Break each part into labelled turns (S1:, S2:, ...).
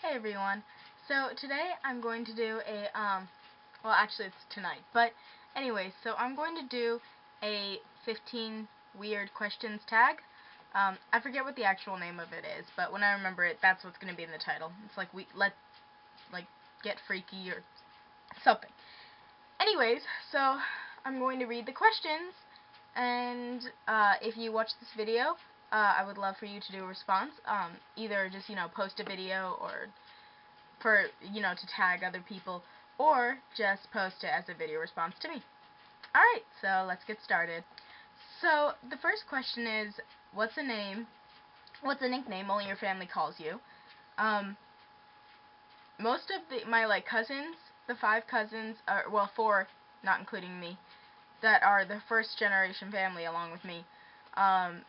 S1: Hey everyone. So today I'm going to do a well actually it's tonight, but anyway, so I'm going to do a 15 weird questions tag. I forget what the actual name of it is, but when I remember it, that's what's going to be in the title. It's like like get freaky or something. Anyways, so I'm going to read the questions, and if you watch this video, I would love for you to do a response. Either just post a video or for, to tag other people, or just post it as a video response to me. Alright, so let's get started. So, the first question is, what's a nickname only your family calls you? Most of my cousins, the 5 cousins, well 4, not including me, that are the first generation family along with me,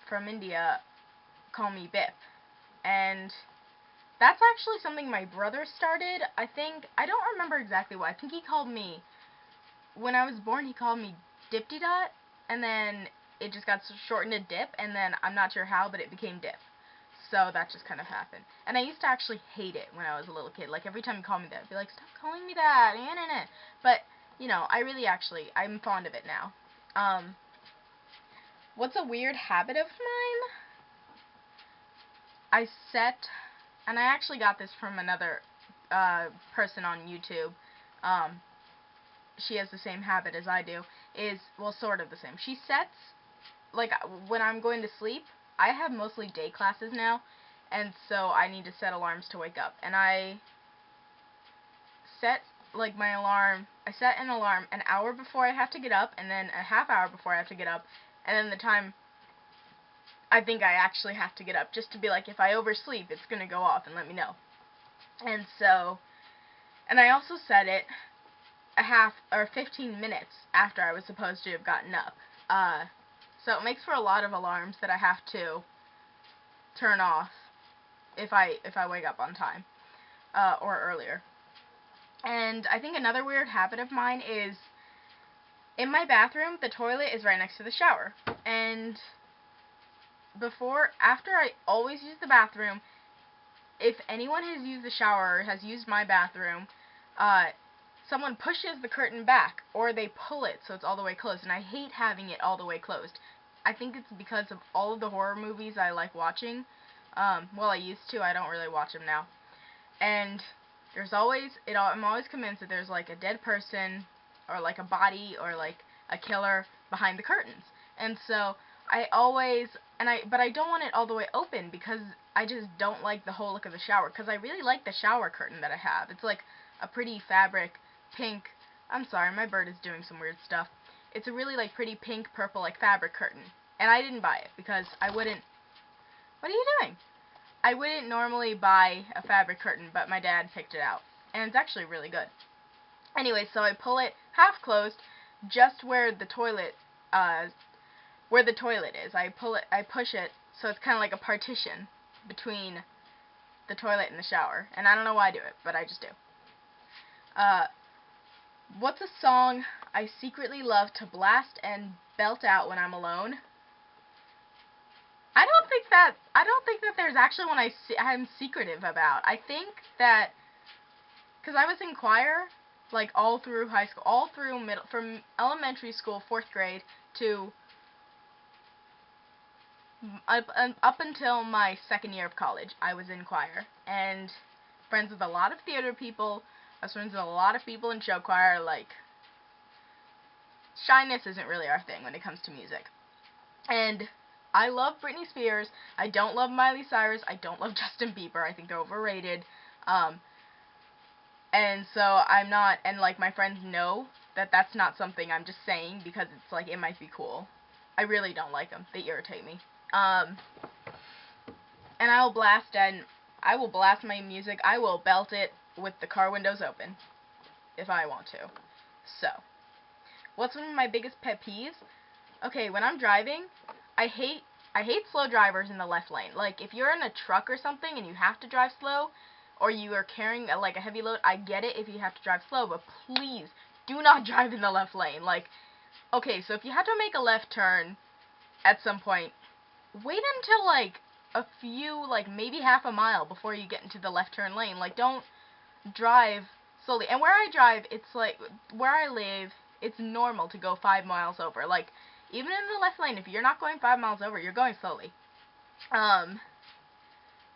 S1: from India, call me Bip. And that's actually something my brother started. I don't remember exactly why. I think he called me, when I was born, he called me Dipty Dot, and then it just got shortened to Dip, and then I'm not sure how, but it became Dip. So that just kind of happened. And I used to actually hate it when I was a little kid. Like, every time he called me that, I'd be like, stop calling me that. But, I'm fond of it now. What's a weird habit of mine? And I actually got this from another person on YouTube. She has the same habit as I do. Sort of the same. She sets, when I'm going to sleep, I have mostly day classes now, and so I need to set alarms to wake up. And I set, my alarm, I set an alarm an hour before I have to get up, and then a half hour before I have to get up, and then the time I think I actually have to get up, just to be like, if I oversleep, it's going to go off and let me know. And I also set it a half or 15 minutes after I was supposed to have gotten up. So it makes for a lot of alarms that I have to turn off if I wake up on time, or earlier. And I think another weird habit of mine is, in my bathroom, the toilet is right next to the shower. And after I always use the bathroom, if anyone has used the shower or has used my bathroom, someone pushes the curtain back, or they pull it so it's all the way closed, and I hate having it all the way closed. I think it's because of all of the horror movies I like watching. I used to. I don't really watch them now. And I'm always convinced that there's a dead person, or a body, or a killer behind the curtains. And so but I don't want it all the way open, because I just don't like the whole look of the shower, because I really like the shower curtain that I have. It's like a pretty fabric pink, I'm sorry, my bird is doing some weird stuff. It's a really pretty pink purple fabric curtain, and I didn't buy it because I wouldn't, what are you doing? I wouldn't normally buy a fabric curtain, but my dad picked it out, and it's actually really good. Anyway, so I pull it half closed, just where the toilet is. I push it, so it's kind of like a partition between the toilet and the shower. And I don't know why I do it, but I just do. What's a song I secretly love to blast and belt out when I'm alone? I don't think that there's actually one I'm secretive about. I think that, because I was in choir, all through high school, all through from elementary school, 4th grade, to up until my 2nd year of college, I was in choir, and friends with a lot of theater people. I was friends with a lot of people in show choir. Shyness isn't really our thing when it comes to music. And I love Britney Spears. I don't love Miley Cyrus. I don't love Justin Bieber. I think they're overrated. And so I'm not, and my friends know that that's not something I'm just saying because it's it might be cool. I really don't like them. They irritate me. And I will blast my music. I will belt it with the car windows open if I want to. So, what's one of my biggest pet peeves? Okay, when I'm driving, I hate slow drivers in the left lane. If you're in a truck or something and you have to drive slow, or you are carrying a heavy load, I get it if you have to drive slow, but please do not drive in the left lane. Okay, so if you have to make a left turn at some point, wait until a few, like, maybe half a mile before you get into the left turn lane. Like, don't drive slowly. And where I drive, it's like, where I live, it's normal to go 5 miles over. Like, even in the left lane, if you're not going 5 miles over, you're going slowly.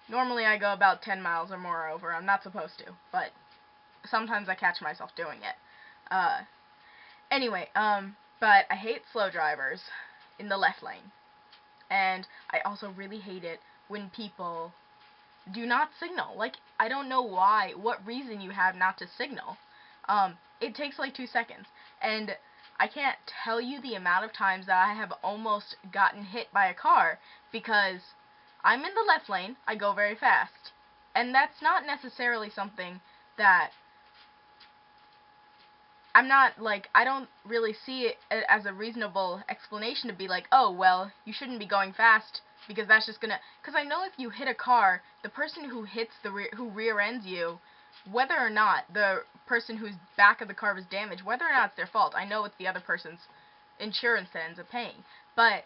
S1: Normally I go about 10 miles or more over. I'm not supposed to, but sometimes I catch myself doing it. Anyway, but I hate slow drivers in the left lane. And I also really hate it when people do not signal. Like, I don't know why, what reason you have not to signal. It takes like 2 seconds. And I can't tell you the amount of times that I have almost gotten hit by a car because I'm in the left lane, I go very fast. And that's not necessarily something that I'm not, like, I don't really see it as a reasonable explanation to be like, oh, well, you shouldn't be going fast because that's just gonna, because I know if you hit a car, the person who hits who rear ends you, whether or not the person whose back of the car was damaged, whether or not it's their fault, I know it's the other person's insurance that ends up paying, but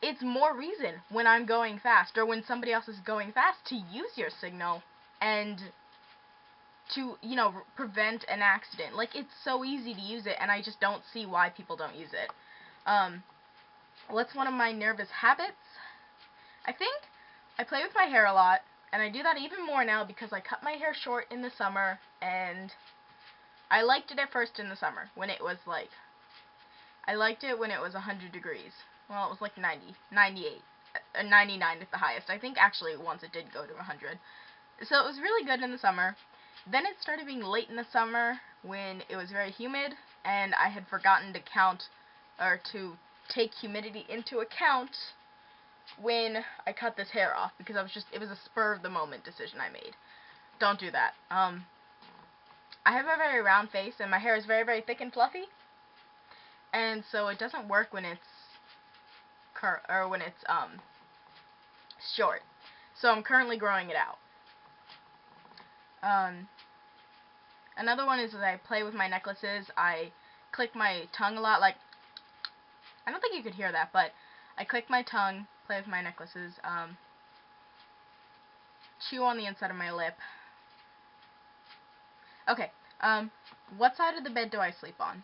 S1: it's more reason when I'm going fast or when somebody else is going fast to use your signal and to, you know, prevent an accident. Like, it's so easy to use it, and I just don't see why people don't use it. What's one of my nervous habits? I think I play with my hair a lot, and I do that even more now because I cut my hair short in the summer, and I liked it at first in the summer when it was like, I liked it when it was 100 degrees. Well, it was like 90, 98, 99 at the highest. I think actually once it did go to 100. So it was really good in the summer. Then it started being late in the summer when it was very humid, and I had forgotten to count, or to take humidity into account when I cut this hair off, because it was a spur-of-the-moment decision I made. Don't do that. I have a very round face, and my hair is very, very thick and fluffy, and so it doesn't work when it's short. So I'm currently growing it out. Another one is that I play with my necklaces. I click my tongue a lot. Like, I don't think you could hear that, but I click my tongue, play with my necklaces, chew on the inside of my lip. Okay, what side of the bed do I sleep on?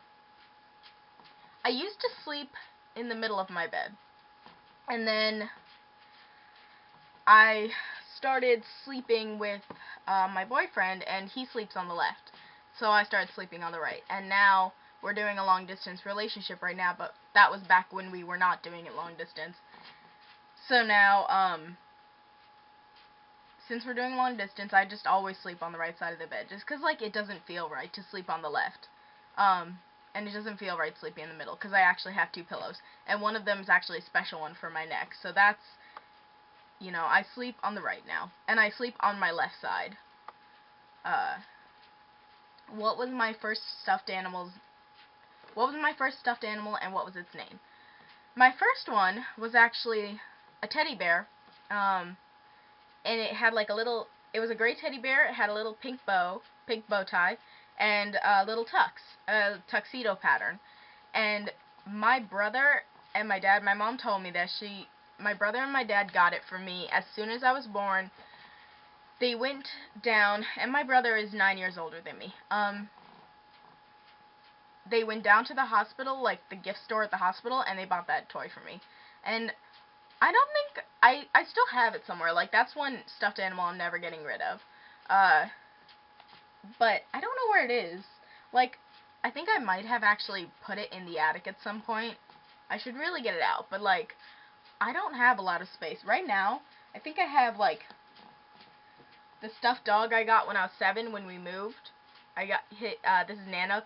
S1: I used to sleep in the middle of my bed, and then I started sleeping with my boyfriend, and he sleeps on the left. So I started sleeping on the right. And now we're doing a long-distance relationship right now, but that was back when we were not doing it long-distance. So now, since we're doing long-distance, I just always sleep on the right side of the bed. Just because, like, it doesn't feel right to sleep on the left. And it doesn't feel right sleeping in the middle, because I actually have 2 pillows. And one of them is actually a special one for my neck. So that's, you know, I sleep on the right now. And I sleep on my left side. What was my first stuffed animal, and what was its name? My first one was actually a teddy bear, and it had like a little, it was a gray teddy bear, it had a little pink bow tie, and a little tuxedo pattern. And my brother and my dad, my mom told me that my brother and my dad got it for me as soon as I was born. They went down, and my brother is 9 years older than me. They went down to the hospital, like the gift store at the hospital, and they bought that toy for me. And I don't think, I still have it somewhere. Like, that's one stuffed animal I'm never getting rid of. But I don't know where it is. Like, I think I might have actually put it in the attic at some point. I should really get it out, but, like, I don't have a lot of space. Right now, I think I have, like, the stuffed dog I got when I was 7 when we moved. This is Nanook,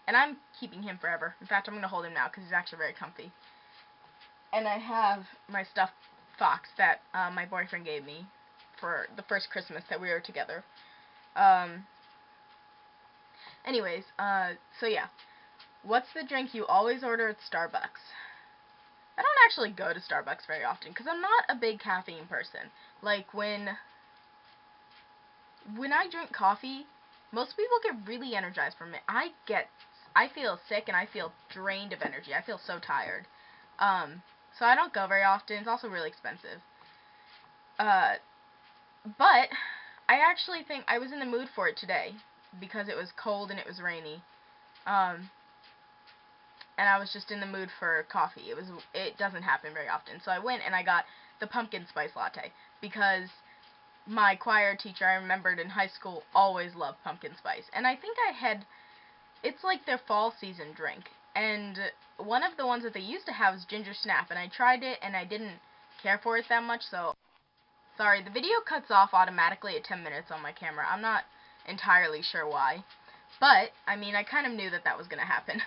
S1: and I'm keeping him forever. In fact, I'm going to hold him now because he's actually very comfy. And I have my stuffed fox that my boyfriend gave me for the first Christmas that we were together. Anyways, so yeah. What's the drink you always order at Starbucks? I don't actually go to Starbucks very often because I'm not a big caffeine person. Like, when I drink coffee, most people get really energized from it. I feel sick and I feel drained of energy. I feel so tired. So I don't go very often. It's also really expensive. But I actually think I was in the mood for it today because it was cold and it was rainy. And I was just in the mood for coffee. It doesn't happen very often. So I went and I got the pumpkin spice latte because my choir teacher, I remembered in high school, always loved pumpkin spice. And I think it's like their fall season drink. And one of the ones that they used to have was ginger snap, and I tried it and I didn't care for it that much, so sorry, the video cuts off automatically at 10 minutes on my camera. I'm not entirely sure why. But, I mean, I kind of knew that was going to happen.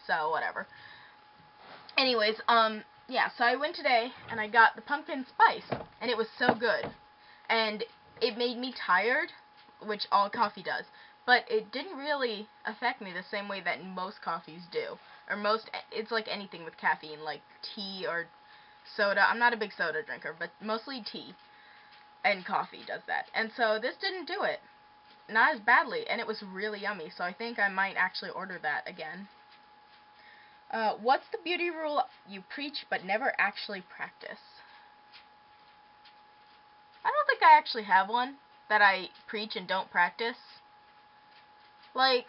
S1: So, whatever. Anyways, yeah, so I went today and I got the pumpkin spice, and it was so good. And it made me tired, which all coffee does. But it didn't really affect me the same way that most coffees do. Or it's like anything with caffeine, like tea or soda. I'm not a big soda drinker, but mostly tea and coffee does that. And so this didn't do it. Not as badly, and it was really yummy, so I think I might actually order that again. What's the beauty rule you preach but never actually practice? I don't think I actually have one that I preach and don't practice. Like,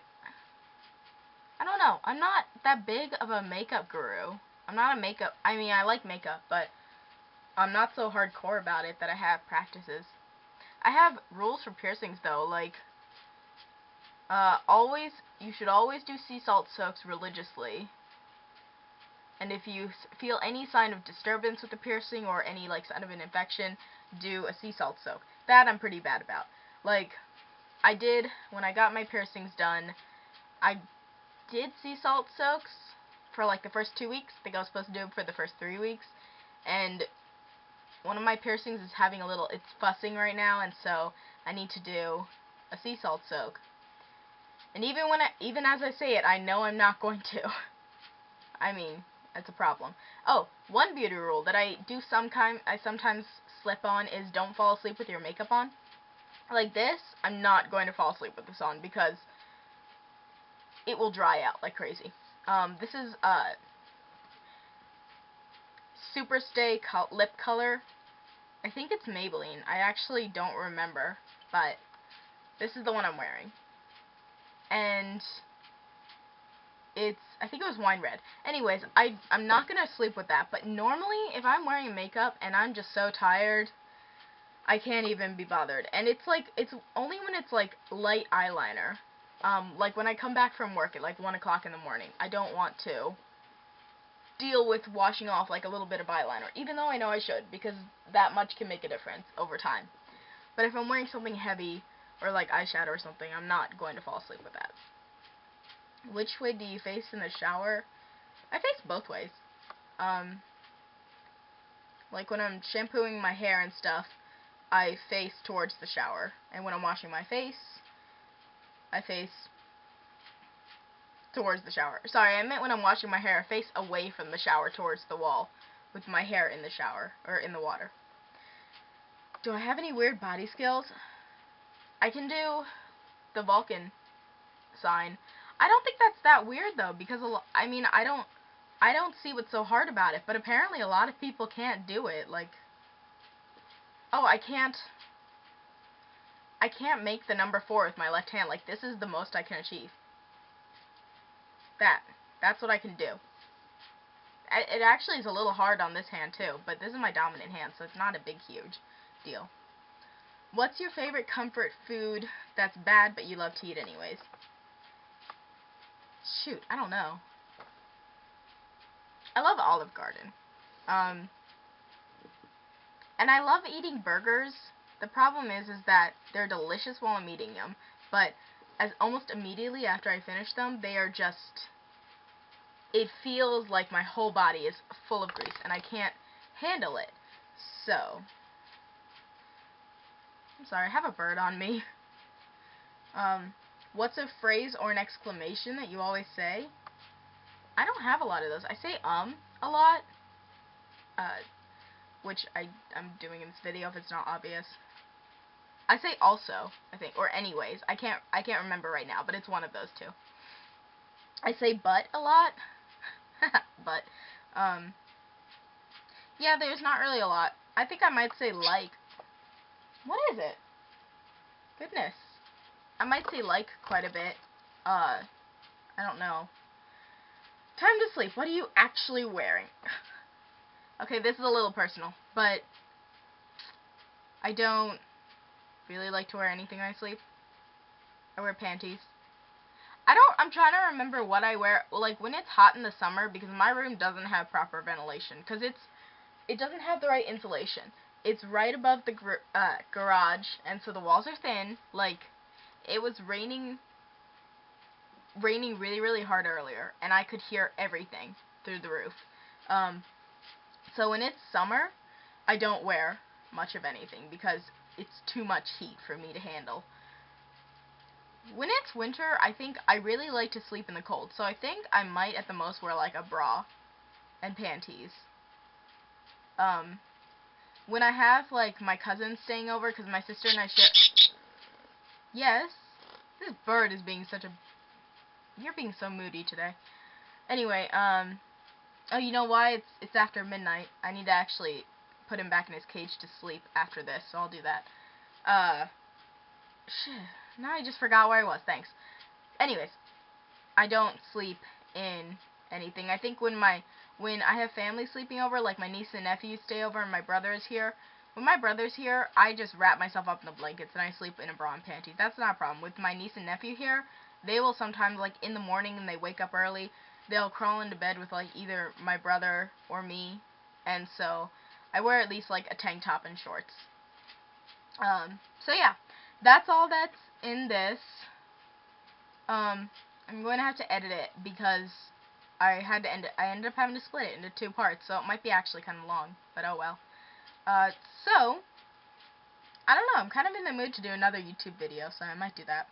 S1: I don't know. I'm not that big of a makeup guru. I mean, I like makeup, but I'm not so hardcore about it that I have practices. I have rules for piercings, though, like, you should always do sea salt soaks religiously. And if you feel any sign of disturbance with the piercing or any, like, sign of an infection, do a sea salt soak. That I'm pretty bad about. Like, I did, when I got my piercings done, I did sea salt soaks for, like, the first 2 weeks. I think I was supposed to do it for the first 3 weeks. And one of my piercings is having it's fussing right now, and so I need to do a sea salt soak. And even as I say it, I know I'm not going to. I mean, it's a problem. Oh, one beauty rule that I sometimes slip on is don't fall asleep with your makeup on. Like this, I'm not going to fall asleep with this on because it will dry out like crazy. This is Superstay lip color. I think it's Maybelline. I actually don't remember, but this is the one I'm wearing. And I think it was wine red. Anyways, I'm not going to sleep with that, but normally if I'm wearing makeup and I'm just so tired, I can't even be bothered. And it's only when it's like light eyeliner. Like when I come back from work at like 1 o'clock in the morning, I don't want to deal with washing off like a little bit of eyeliner, even though I know I should, because that much can make a difference over time. But if I'm wearing something heavy or like eyeshadow or something, I'm not going to fall asleep with that. Which way do you face in the shower? I face both ways. Like when I'm shampooing my hair and stuff, I face towards the shower. And when I'm washing my face, I face towards the shower. Sorry, I meant when I'm washing my hair, I face away from the shower towards the wall with my hair in the shower, or in the water. Do I have any weird body skills? I can do the Vulcan sign. I don't think that's that weird though, because I mean, I don't see what's so hard about it, but apparently a lot of people can't do it. Like, oh, I can't make the number 4 with my left hand. Like, this is the most I can achieve. That's what I can do. It actually is a little hard on this hand too, but this is my dominant hand, so it's not a big, huge deal. What's your favorite comfort food that's bad but you love to eat anyways? Shoot, I don't know. I love Olive Garden. And I love eating burgers. The problem is that they're delicious while I'm eating them, but almost immediately after I finish them, they are just, it feels like my whole body is full of grease, and I can't handle it. So, I'm sorry, I have a bird on me. What's a phrase or an exclamation that you always say? I don't have a lot of those. I say a lot, which I'm doing in this video if it's not obvious. I say also, I think, or anyways. I can't remember right now, but it's one of those two. I say but a lot. But yeah, there's not really a lot. I think I might say like What is it? Goodness. I might say like quite a bit. I don't know. Time to sleep. What are you actually wearing? Okay, this is a little personal, but I don't really like to wear anything when I sleep. I wear panties. I'm trying to remember what I wear, like, when it's hot in the summer, because my room doesn't have proper ventilation, because it doesn't have the right insulation. It's right above the garage, and so the walls are thin. Like, it was raining really, really hard earlier, and I could hear everything through the roof. So when it's summer, I don't wear much of anything, because it's too much heat for me to handle. When it's winter, I think I really like to sleep in the cold, so I think I might at the most wear like a bra and panties. When I have like my cousins staying over, because my sister and I share. Yes, this bird is being such a. You're being so moody today. Anyway, oh, you know why? It's after midnight. I need to actually put him back in his cage to sleep after this, so I'll do that. Now I just forgot where I was. Thanks. Anyways, I don't sleep in anything. I think when I have family sleeping over, like my niece and nephew stay over and my brother is here, when my brother's here, I just wrap myself up in the blankets and I sleep in a bra and panties. That's not a problem. With my niece and nephew here, they will sometimes, like in the morning and they wake up early, they'll crawl into bed with like either my brother or me, and so I wear at least like a tank top and shorts. So yeah, that's all that's in this. I'm going to have to edit it because I had to end it. I ended up having to split it into 2 parts, so it might be actually kind of long, but oh well. So, I don't know, I'm kind of in the mood to do another YouTube video, so I might do that.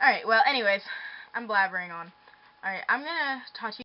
S1: Alright, well, anyways, I'm blabbering on. Alright, I'm gonna talk to you